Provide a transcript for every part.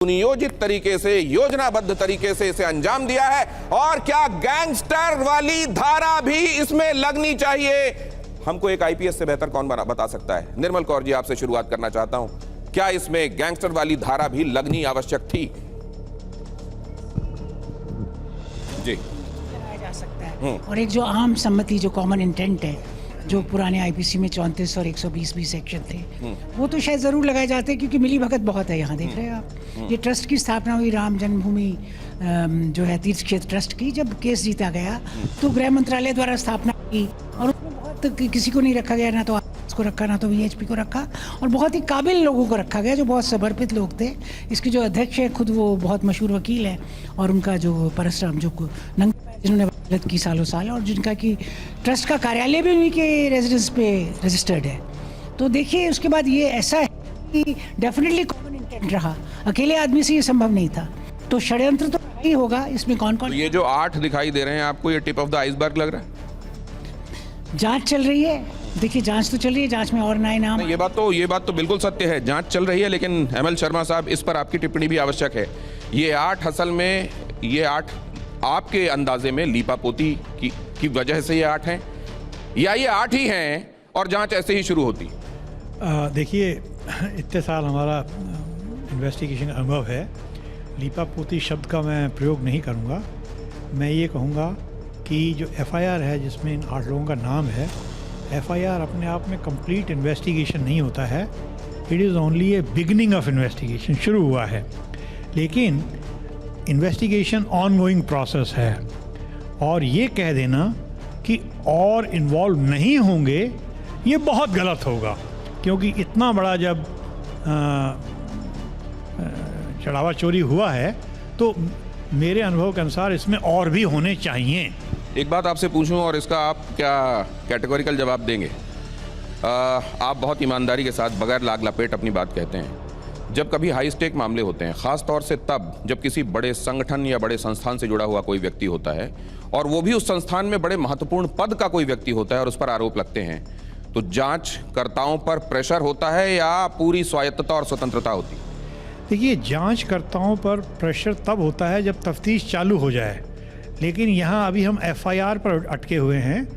नियोजित तरीके से, योजनाबद्ध तरीके से इसे अंजाम दिया है। और क्या गैंगस्टर वाली धारा भी इसमें लगनी चाहिए? हमको एक आईपीएस से बेहतर कौन बता सकता है? निर्मल कौर जी, आपसे शुरुआत करना चाहता हूं। क्या इसमें गैंगस्टर वाली धारा भी लगनी आवश्यक थी? जी, जा सकता है। और एक जो आम सम्मति, जो कॉमन इंटेंट है, जो पुराने आईपीसी में 34 और 120 भी सेक्शन थे, वो तो शायद जरूर लगाए जाते हैं, क्योंकि मिली भगत बहुत है यहाँ। देख रहे हैं आप, ये ट्रस्ट की स्थापना हुई राम जन्मभूमि जो है तीर्थ क्षेत्र ट्रस्ट की। जब केस जीता गया तो गृह मंत्रालय द्वारा स्थापना की, और उसमें बहुत किसी को नहीं रखा गया, ना तो को रखा, ना तो वीएचपी को रखा, और बहुत ही काबिल लोगों को रखा गया जो बहुत समर्पित लोग थे। इसके जो अध्यक्ष है खुद वो बहुत मशहूर वकील है, और उनका जो परसराम जो जिन्होंने वकालत की सालों साल, और जिनका कि ट्रस्ट का कार्यालय भी उन्हीं के रेजिडेंस पे रजिस्टर्ड है। तो देखिए, उसके बाद ये ऐसा है कि डेफिनेटली कॉमन इंटेंट रहा, अकेले आदमी से ये संभव नहीं था, तो षड्यंत्र तो ही होगा। इसमें कौन कौन, ये जो 8 दिखाई दे रहे हैं आपको, ये टिप ऑफ द आइसबर्ग लग रहा है? जांच चल रही है। देखिए, जांच तो चल रही है, जांच में और नए नाम। ये बात तो बिल्कुल सत्य है, जांच चल रही है, लेकिन एमएल शर्मा साहब, इस पर आपकी टिप्पणी भी आवश्यक है। ये 8 असल में, ये 8 आपके अंदाजे में लीपापोती की वजह से ये 8 हैं, या ये 8 ही हैं और जांच ऐसे ही शुरू होती? देखिए, इतने साल हमारा इन्वेस्टिगेशन का अनुभव है, लीपापोती शब्द का मैं प्रयोग नहीं करूँगा। मैं ये कहूँगा कि जो एफआईआर है जिसमें इन 8 लोगों का नाम है, एफआईआर अपने आप में कंप्लीट इन्वेस्टिगेशन नहीं होता है। It is only A beginning of investigation, शुरू हुआ है, लेकिन इन्वेस्टिगेशन ऑनगोइंग प्रोसेस है। और ये कह देना कि और इन्वॉल्व नहीं होंगे, ये बहुत गलत होगा, क्योंकि इतना बड़ा जब चढ़ावा चोरी हुआ है तो मेरे अनुभव के अनुसार इसमें और भी होने चाहिए। एक बात आपसे पूछूं और इसका आप क्या कैटेगोरिकल जवाब देंगे? आप बहुत ईमानदारी के साथ बगैर लाग लपेट अपनी बात कहते हैं। जब कभी हाई स्टेक मामले होते हैं, ख़ास तौर से तब जब किसी बड़े संगठन या बड़े संस्थान से जुड़ा हुआ कोई व्यक्ति होता है, और वो भी उस संस्थान में बड़े महत्वपूर्ण पद का कोई व्यक्ति होता है, और उस पर आरोप लगते हैं, तो जांचकर्ताओं पर प्रेशर होता है या पूरी स्वायत्तता और स्वतंत्रता होती है? देखिए, जांचकर्ताओं पर प्रेशर तब होता है जब तफ्तीश चालू हो जाए, लेकिन यहाँ अभी हम एफआईआर पर अटके हुए हैं।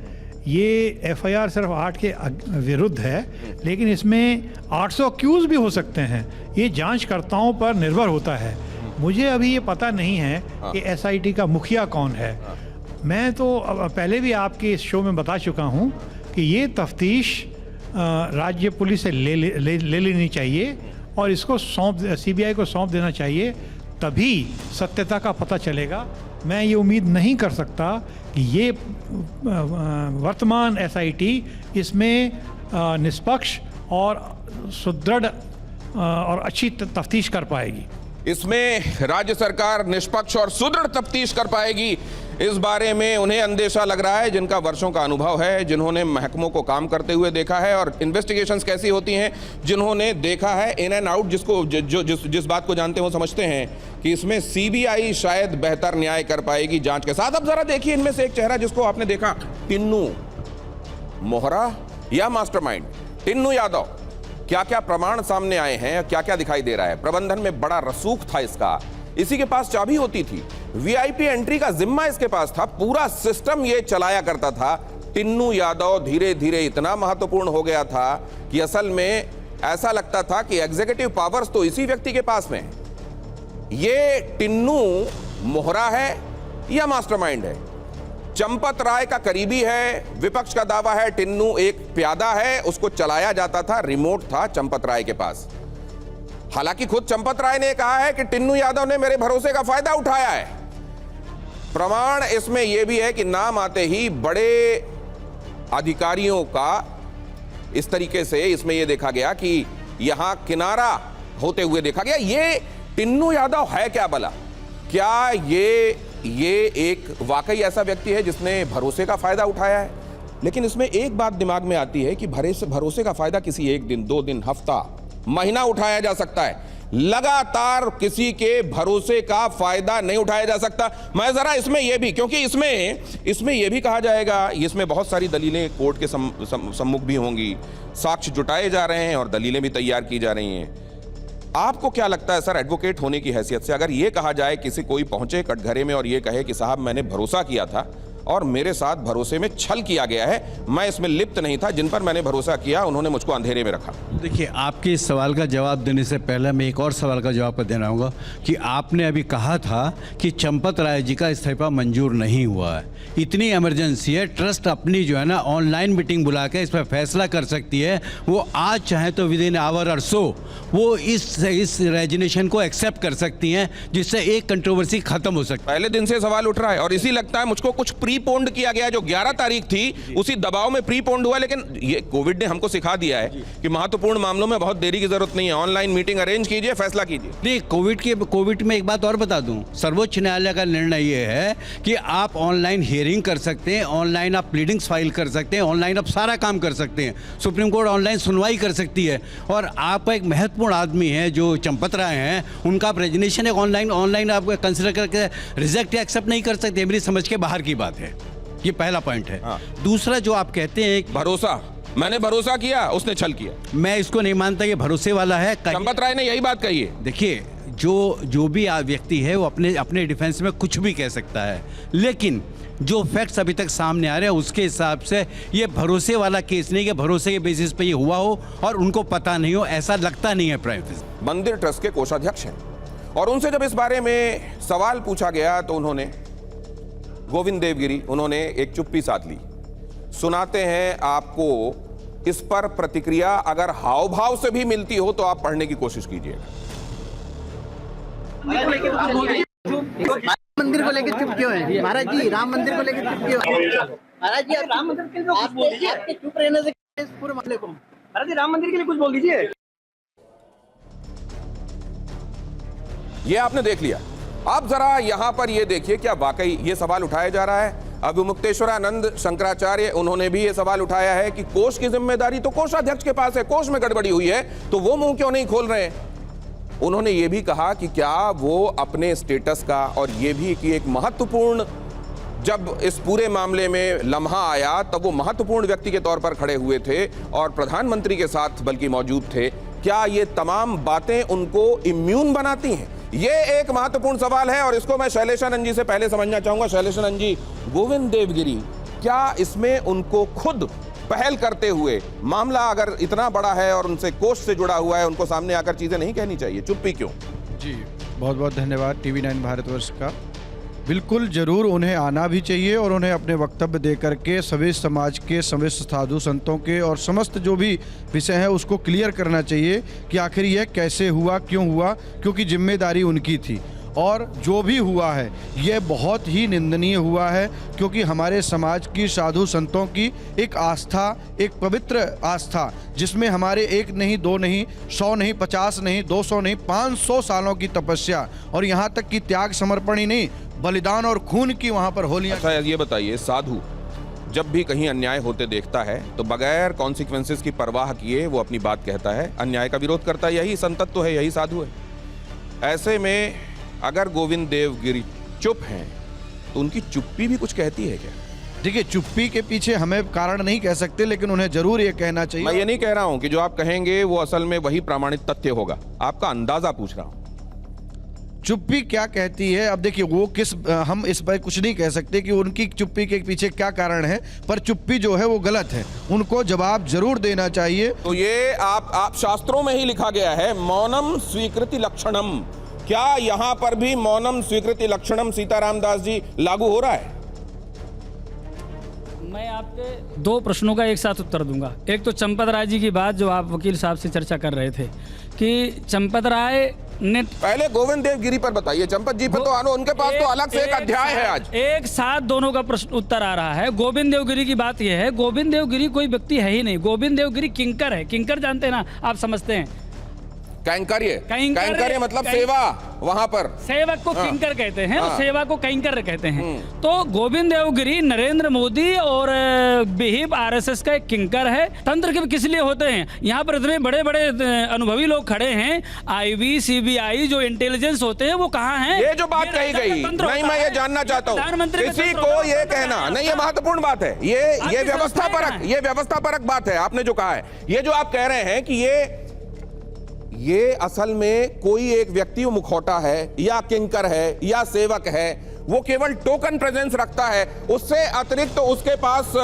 ये एफआईआर सिर्फ 8 के विरुद्ध है, लेकिन इसमें 800 अक्यूज़ भी हो सकते हैं। ये जांचकर्ताओं पर निर्भर होता है। मुझे अभी ये पता नहीं है कि एसआईटी का मुखिया कौन है। मैं तो पहले भी आपके इस शो में बता चुका हूँ कि ये तफ्तीश राज्य पुलिस से ले लेनी चाहिए, और इसको सीबीआई को सौंप देना चाहिए, तभी सत्यता का पता चलेगा। मैं ये उम्मीद नहीं कर सकता कि ये वर्तमान एसआईटी इसमें निष्पक्ष और सुदृढ़ और अच्छी तफ्तीश कर पाएगी। इसमें राज्य सरकार निष्पक्ष और सुदृढ़ तफ्तीश कर पाएगी, इस बारे में उन्हें अंदेशा लग रहा है, जिनका वर्षों का अनुभव है, जिन्होंने महकमों को काम करते हुए देखा है, और इन्वेस्टिगेशंस कैसी होती हैं, जिन्होंने देखा है इन एंड आउट। जिस बात को जानते हैं वो समझते हैं कि इसमें सीबीआई शायद बेहतर न्याय कर पाएगी जांच के साथ। अब जरा देखिए, इनमें से एक चेहरा जिसको आपने देखा, टिन्नू, मोहरा या मास्टरमाइंड, टिन्नू यादव। क्या क्या प्रमाण सामने आए हैं, क्या क्या दिखाई दे रहा है? प्रबंधन में बड़ा रसूख था इसका, इसी के पास चाबी होती थी, वीआईपी एंट्री का जिम्मा इसके पास था, पूरा सिस्टम ये चलाया करता था। टिन्नू यादव धीरे धीरे इतना महत्वपूर्ण हो गया था कि असल में ऐसा लगता था कि एग्जीक्यूटिव पावर्स तो इसी व्यक्ति के पास में। ये टिन्नू मोहरा है या मास्टरमाइंड है? चंपत राय का करीबी है, विपक्ष का दावा है टिन्नू एक प्यादा है, उसको चलाया जाता था, रिमोट था चंपत राय के पास। हालांकि खुद चंपत राय ने कहा है कि टिन्नू यादव ने मेरे भरोसे का फायदा उठाया है। प्रमाण इसमें यह भी है कि नाम आते ही बड़े अधिकारियों का इस तरीके से इसमें यह देखा गया कि यहां किनारा होते हुए देखा गया। ये टिन्नू यादव है क्या भला? क्या ये एक वाकई ऐसा व्यक्ति है जिसने भरोसे का फायदा उठाया है? लेकिन इसमें एक बात दिमाग में आती है कि भरोसे का फायदा किसी एक दिन, 2 दिन, हफ्ता, महीना उठाया जा सकता है, लगातार किसी के भरोसे का फायदा नहीं उठाया जा सकता। मैं जरा इसमें यह भी, क्योंकि इसमें यह भी कहा जाएगा, इसमें बहुत सारी दलीलें कोर्ट के सम्मुख भी होंगी, साक्ष्य जुटाए जा रहे हैं और दलीलें भी तैयार की जा रही हैं। आपको क्या लगता है सर, एडवोकेट होने की हैसियत से, अगर ये कहा जाए किसी कोई पहुंचे कटघरे में और ये कहे कि साहब मैंने भरोसा किया था और मेरे साथ भरोसे में छल किया गया है, मैं इसमें लिप्त नहीं था, जिन पर मैंने भरोसा किया उन्होंने मुझको अंधेरे में रखा। देखिए, आपके इस सवाल का जवाब देने से पहले मैं एक और सवाल का जवाब देना चाहूँगा कि आपने अभी कहा था कि चंपत राय जी का इस्तीफा मंजूर नहीं हुआ है। इतनी इमरजेंसी है, ट्रस्ट अपनी जो है ना ऑनलाइन मीटिंग बुला के इस पर फैसला कर सकती है। वो आज चाहे तो विद इन आवर और सो वो इस रेजिग्नेशन को एक्सेप्ट कर सकती हैं, जिससे एक कंट्रोवर्सी खत्म हो सकती है। पहले दिन से सवाल उठ रहा है और इसी लगता है मुझको कुछ प्रीपोन्ड किया गया, जो 11 तारीख थी उसी दबाव में प्रीपोन्ड हुआ। लेकिन ये कोविड ने हमको सिखा दिया है कि महत्वपूर्ण मामलों में बहुत देरी की जरूरत नहीं है, ऑनलाइन मीटिंग अरेंज कीजिए, फैसला कीजिए। नहीं, कोविड में एक बात और बता दूं, सर्वोच्च न्यायालय का निर्णय ये है कि आप ऑनलाइन हियरिंग कर सकते हैं, ऑनलाइन आप प्लीडिंग्स फाइल कर सकते हैं, ऑनलाइन आप सारा काम कर सकते हैं। सुप्रीम कोर्ट ऑनलाइन सुनवाई कर सकती है। और आप एक महत्वपूर्ण आदमी है जो चंपत राय हैं, उनका आप रेजिग्नेशन एक ऑनलाइन आप कंसिडर करके रिजेक्ट या एक्सेप्ट नहीं कर सकते। मेरी समझ के बाहर की बात है। ये पहला पॉइंट है। दूसरा जो आप कहते हैं भरोसा, मैंने भरोसा किया, उसने छल किया, मैं इसको नहीं मानता ये भरोसे वाला है। चंपत राय ने यही बात कही है। देखिए, जो भी व्यक्ति है वो अपने डिफेंस में कुछ भी कह सकता है, लेकिन जो फैक्ट्स अभी तक सामने आ रहे हैं उसके हिसाब से ये भरोसे वाला केस नहीं कि भरोसे के बेसिस पे ये हुआ हो और उनको पता नहीं हो, ऐसा लगता नहीं है। प्राइम मिनिस्टर मंदिर ट्रस्ट के कोषाध्यक्ष हैं और उनसे जब इस बारे में सवाल पूछा गया तो उन्होंने, गोविंद देवगिरी, उन्होंने एक चुप्पी साध ली। सुनाते हैं आपको इस पर प्रतिक्रिया, अगर हाव भाव से भी मिलती हो तो आप पढ़ने की कोशिश कीजिएगा। मंदिर को लेकर चुप क्यों है महाराज जी? राम मंदिर को लेकर चुप क्यों है महाराज जी? राम मंदिर के लिए कुछ बोल दीजिए। आपके चुप रहने से इस पूरे मसले को, महाराज जी राम मंदिर के लिए कुछ बोल दीजिए। ये आपने देख लिया। अब जरा यहां पर ये देखिए, क्या वाकई ये सवाल उठाया जा रहा है? अभिमुक्तेश्वरानंद शंकराचार्य, उन्होंने भी ये सवाल उठाया है कि कोष की जिम्मेदारी तो कोषाध्यक्ष के पास है, कोष में गड़बड़ी हुई है तो वो मुंह क्यों नहीं खोल रहे हैं। उन्होंने ये भी कहा कि क्या वो अपने स्टेटस का, और ये भी कि एक महत्वपूर्ण, जब इस पूरे मामले में लम्हा आया तब वो महत्वपूर्ण व्यक्ति के तौर पर खड़े हुए थे और प्रधानमंत्री के साथ बल्कि मौजूद थे, क्या ये तमाम बातें उनको इम्यून बनाती हैं? ये एक महत्वपूर्ण सवाल है और इसको मैं शैलेशानंद जी से पहले समझना चाहूंगा। शैलेशानंद जी, गोविंद देवगिरी, क्या इसमें उनको खुद पहल करते हुए, मामला अगर इतना बड़ा है और उनसे कोष से जुड़ा हुआ है, उनको सामने आकर चीजें नहीं कहनी चाहिए? चुप्पी क्यों? जी, बहुत बहुत धन्यवाद TV9 भारतवर्ष का। बिल्कुल ज़रूर उन्हें आना भी चाहिए और उन्हें अपने वक्तव्य दे करके सभी समाज के, सभी साधु संतों के और समस्त जो भी विषय है उसको क्लियर करना चाहिए कि आखिर यह कैसे हुआ, क्यों हुआ, क्योंकि जिम्मेदारी उनकी थी। और जो भी हुआ है ये बहुत ही निंदनीय हुआ है, क्योंकि हमारे समाज की साधु संतों की एक आस्था, एक पवित्र आस्था, जिसमें हमारे एक नहीं, दो नहीं, 100 नहीं, 50 नहीं, 200 नहीं, 500 सालों की तपस्या और यहाँ तक कि त्याग समर्पण ही नहीं, बलिदान और खून की वहाँ पर होलियाँ। अच्छा, ये बताइए, साधु जब भी कहीं अन्याय होते देखता है तो बगैर कॉन्सिक्वेंसेस की परवाह किए वो अपनी बात कहता है, अन्याय का विरोध करता है। यही संतत्व है, यही साधु है। ऐसे में अगर गोविंद देवगिरी चुप हैं तो उनकी चुप्पी भी कुछ कहती है क्या? देखिए, चुप्पी के पीछे हमें कारण नहीं कह सकते, लेकिन उन्हें जरूर ये कहना चाहिए। मैं ये नहीं कह रहा हूं कि जो आप कहेंगे वो असल में वही प्रमाणित तथ्य होगा, आपका अंदाजा पूछ रहा हूं। चुप्पी क्या कहती है? अब देखिए, वो हम इस पर कुछ नहीं कह सकते कि उनकी चुप्पी के पीछे क्या कारण है, पर चुप्पी जो है वो गलत है, उनको जवाब जरूर देना चाहिए। तो ये आप शास्त्रों में ही लिखा गया है, मौनम स्वीकृति लक्षणम। क्या यहां पर भी मौनम स्वीकृति लक्षणम सीताराम दास जी लागू हो रहा है? मैं आपके 2 प्रश्नों का एक साथ उत्तर दूंगा। एक तो चंपत राय जी की बात जो आप वकील साहब से चर्चा कर रहे थे कि चंपत राय ने, पहले गोविंद देवगिरी पर बताइए, चंपत जी पर तो आनो, उनके पास तो अलग से एक अध्याय है। आज एक साथ दोनों का प्रश्न उत्तर आ रहा है। गोविंद देवगिरी की बात यह है, गोविंद देवगिरी कोई व्यक्ति है ही नहीं। गोविंद देवगिरी किंकर है। किंकर जानते हैं ना, आप समझते हैं? कैंकर्य मतलब सेवा, वहां पर सेवक को किंकर कहते हैं और सेवा को कैंकर कहते हैं। तो गोविंद देवगिरी नरेंद्र मोदी और विहिप RSS का एक किंकर है। तंत्र के किस लिए होते हैं? यहाँ पर इतने बड़े बड़े अनुभवी लोग खड़े हैं, IB CBI जो इंटेलिजेंस होते हैं वो कहाँ हैं? ये जो बात कही गई, नहीं, मैं ये जानना चाहता हूँ, किसी को ये कहना नहीं, ये महत्वपूर्ण बात है, ये व्यवस्था परक बात है आपने जो कहा है। ये जो आप कह रहे हैं कि ये असल में कोई एक व्यक्ति मुखौटा है या किंकर है या सेवक है, वो केवल टोकन प्रेजेंस रखता है, उससे अतिरिक्त उसके पास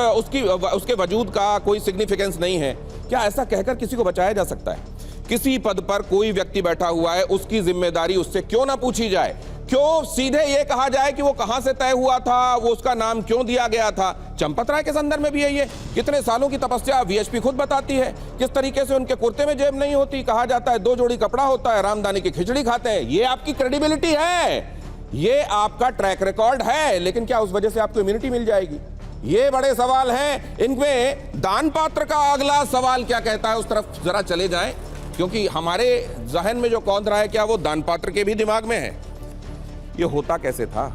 उसके वजूद का कोई सिग्निफिकेंस नहीं है। क्या ऐसा कहकर किसी को बचाया जा सकता है? किसी पद पर कोई व्यक्ति बैठा हुआ है, उसकी जिम्मेदारी उससे क्यों ना पूछी जाए? क्यों सीधे ये कहा जाए कि वो कहां से तय हुआ था, वो उसका नाम क्यों दिया गया था? चंपत राय के संदर्भ में भी है ये। कितने सालों की तपस्या, वीएचपी खुद बताती है किस तरीके से उनके कुर्ते में जेब नहीं होती, कहा जाता है 2 जोड़ी कपड़ा होता है, रामदानी की खिचड़ी खाते हैं। ये आपकी क्रेडिबिलिटी है, ये आपका ट्रैक रिकॉर्ड है, लेकिन क्या उस वजह से आपको इम्यूनिटी मिल जाएगी? ये बड़े सवाल हैं। इनमें दान पात्र का अगला सवाल क्या कहता है, उस तरफ जरा चले जाएं, क्योंकि हमारे जहन में जो कौंध रहा है, क्या वो दान पात्र के भी दिमाग में है? ये होता कैसे था?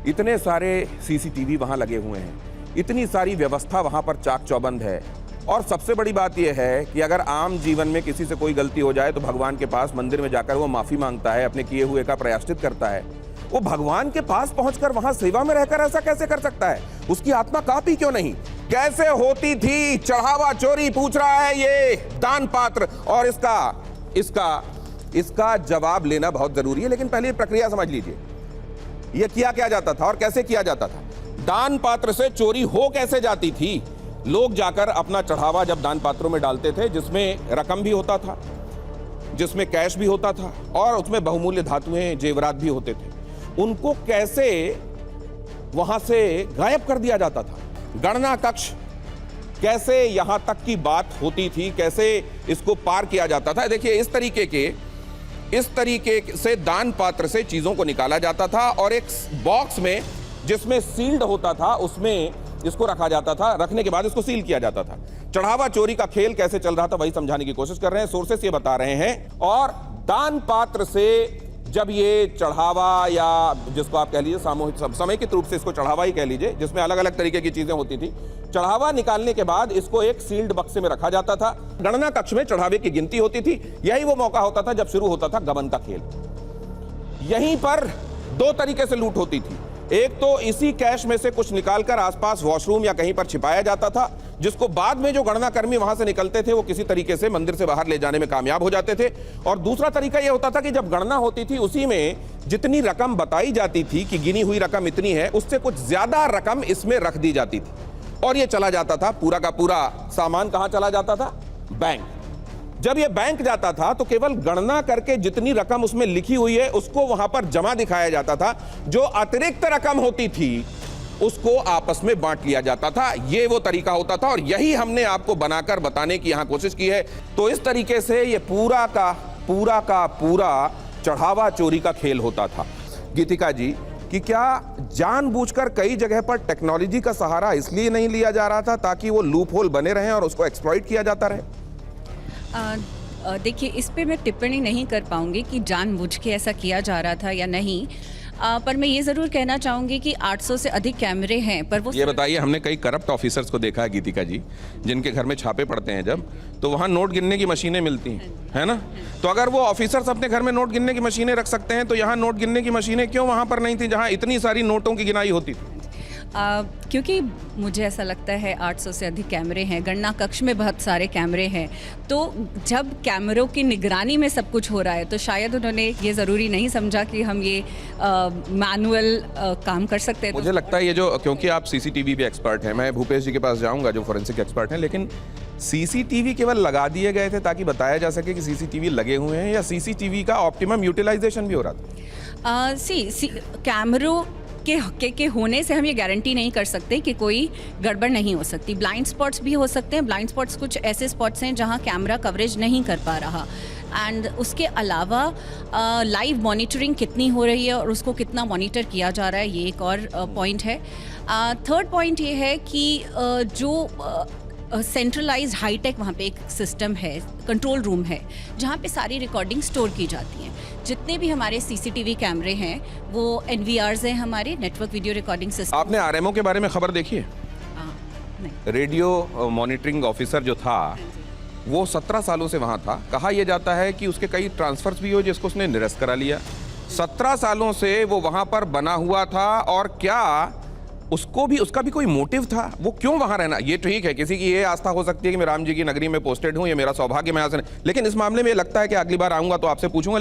इतने सारे सीसीटीवी वहां लगे हुए हैं, इतनी सारी व्यवस्था वहां पर चाक चौबंद है, और सबसे बड़ी बात यह है कि अगर आम जीवन में किसी से कोई गलती हो जाए तो भगवान के पास मंदिर में जाकर वो माफी मांगता है, अपने किए हुए का प्रायश्चित करता है। वो भगवान के पास पहुंचकर वहां सेवा में रहकर ऐसा कैसे कर सकता है? उसकी आत्मा कांपी क्यों नहीं? कैसे होती थी चढ़ावा चोरी, पूछ रहा है ये दान पात्र, और इसका जवाब लेना बहुत जरूरी है। लेकिन पहले प्रक्रिया समझ लीजिए, यह किया क्या जाता था और कैसे किया जाता था। दान पात्र से चोरी हो कैसे जाती थी? लोग जाकर अपना चढ़ावा जब दान पात्रों में डालते थे, जिसमें रकम भी होता था, जिसमें कैश भी होता था, और उसमें बहुमूल्य धातुएं जेवरात भी होते थे, उनको कैसे वहां से गायब कर दिया जाता था? गणना कक्ष कैसे यहां तक की बात होती थी, कैसे इसको पार किया जाता था? देखिए, इस तरीके से दान पात्र से चीजों को निकाला जाता था, और एक बॉक्स में जिसमें सील्ड होता था उसमें इसको रखा जाता था, रखने के बाद इसको सील किया जाता था। चढ़ावा चोरी का खेल कैसे चल रहा था वही समझाने की कोशिश कर रहे हैं, सोर्सेस ये बता रहे हैं। और दान पात्र से जब ये चढ़ावा, या जिसको आप कह लीजिए सामूहिक समेकित रूप से इसको चढ़ावा ही कह लीजिए, जिसमें अलग अलग तरीके की चीजें होती थी, चढ़ावा निकालने के बाद इसको एक सील्ड बक्से में रखा जाता था। गणना कक्ष में चढ़ावे की गिनती होती थी। यही वो मौका होता था जब शुरू होता था गबन का खेल। यहीं पर 2 तरीके से लूट होती थी। एक तो इसी कैश में से कुछ निकालकर आसपास वॉशरूम या कहीं पर छिपाया जाता था, जिसको बाद में जो गणना कर्मी वहां से निकलते थे वो किसी तरीके से मंदिर से बाहर ले जाने में कामयाब हो जाते थे। और दूसरा तरीका यह होता था कि जब गणना होती थी, उसी में जितनी रकम बताई जाती थी कि गिनी हुई रकम इतनी है, उससे कुछ ज्यादा रकम इसमें रख दी जाती थी, और यह चला जाता था पूरा का पूरा सामान। कहां चला जाता था? बैंक। जब यह बैंक जाता था तो केवल गणना करके जितनी रकम उसमें लिखी हुई है उसको वहां पर जमा दिखाया जाता था। जो अतिरिक्त रकम होती थी उसको आपस में बांट लिया जाता था। यह वो तरीका होता था, और यही हमने आपको बनाकर बताने की यहां कोशिश की है। तो इस तरीके से यह पूरा का पूरा चढ़ावा चोरी का खेल होता था। गीतिका जी, कि क्या जानबूझकर कई जगह पर टेक्नोलॉजी का सहारा इसलिए नहीं लिया जा रहा था ताकि वो लूप होल बने रहें और उसको एक्सप्लॉइट किया जाता रहे? देखिए, इस पे मैं टिप्पणी नहीं कर पाऊंगी कि जानबूझ के ऐसा किया जा रहा था या नहीं, पर मैं ये ज़रूर कहना चाहूँगी कि 800 से अधिक कैमरे हैं, पर वो ये बताइए, हमने कई करप्ट ऑफिसर्स को देखा है गीतिका जी, जिनके घर में छापे पड़ते हैं जब, तो वहाँ नोट गिनने की मशीनें मिलती हैं, है ना? तो अगर वो ऑफिसर्स अपने घर में नोट गिनने की मशीनें रख सकते हैं तो यहाँ नोट गिनने की मशीनें क्यों वहाँ पर नहीं थी जहाँ इतनी सारी नोटों की गिनाई होती थी? क्योंकि मुझे ऐसा लगता है 800 से अधिक कैमरे हैं, गणना कक्ष में बहुत सारे कैमरे हैं, तो जब कैमरों की निगरानी में सब कुछ हो रहा है तो शायद उन्होंने ये ज़रूरी नहीं समझा कि हम ये मैनुअल काम कर सकते हैं। मुझे लगता है ये जो, क्योंकि आप सीसीटीवी भी एक्सपर्ट हैं, मैं भूपेश जी के पास जाऊंगा जो फोरेंसिक एक्सपर्ट हैं, लेकिन सीसीटीवी केवल लगा दिए गए थे ताकि बताया जा सके कि सीसीटीवी लगे हुए हैं, या सीसीटीवी का ऑप्टिमम यूटिलाइजेशन भी हो रहा था? कैमरों के होने से हम ये गारंटी नहीं कर सकते कि कोई गड़बड़ नहीं हो सकती। ब्लाइंड स्पॉट्स भी हो सकते हैं। ब्लाइंड स्पॉट्स कुछ ऐसे स्पॉट्स हैं जहां कैमरा कवरेज नहीं कर पा रहा, एंड उसके अलावा लाइव मॉनिटरिंग कितनी हो रही है और उसको कितना मॉनिटर किया जा रहा है, ये एक और पॉइंट है। थर्ड पॉइंट ये है कि जो सेंट्रलाइज्ड हाईटेक वहाँ पे एक सिस्टम है, कंट्रोल रूम है, जहाँ पे सारी रिकॉर्डिंग स्टोर की जाती हैं। जितने भी हमारे सीसीटीवी कैमरे हैं वो NVRs हैं, हमारे नेटवर्क वीडियो रिकॉर्डिंग सिस्टम। आपने RMO के बारे में खबर देखी है? नहीं। रेडियो मॉनिटरिंग ऑफिसर जो था वो 17 सालों से वहाँ था। कहा यह जाता है कि उसके कई ट्रांसफर्स भी हुए जिसको उसने निरस्त करा लिया। 17 सालों से वो वहाँ पर बना हुआ था, और क्या उसको भी, उसका भी कोई मोटिव था, वो क्यों वहां रहना? ये ठीक है, किसी की ये आस्था हो सकती है कि मैं राम जी की नगरी में पोस्टेड हूं, ये मेरा सौभाग्य, मैं यहाँ से, लेकिन इस मामले में ये लगता है कि अगली बार आऊंगा तो आपसे पूछूंगा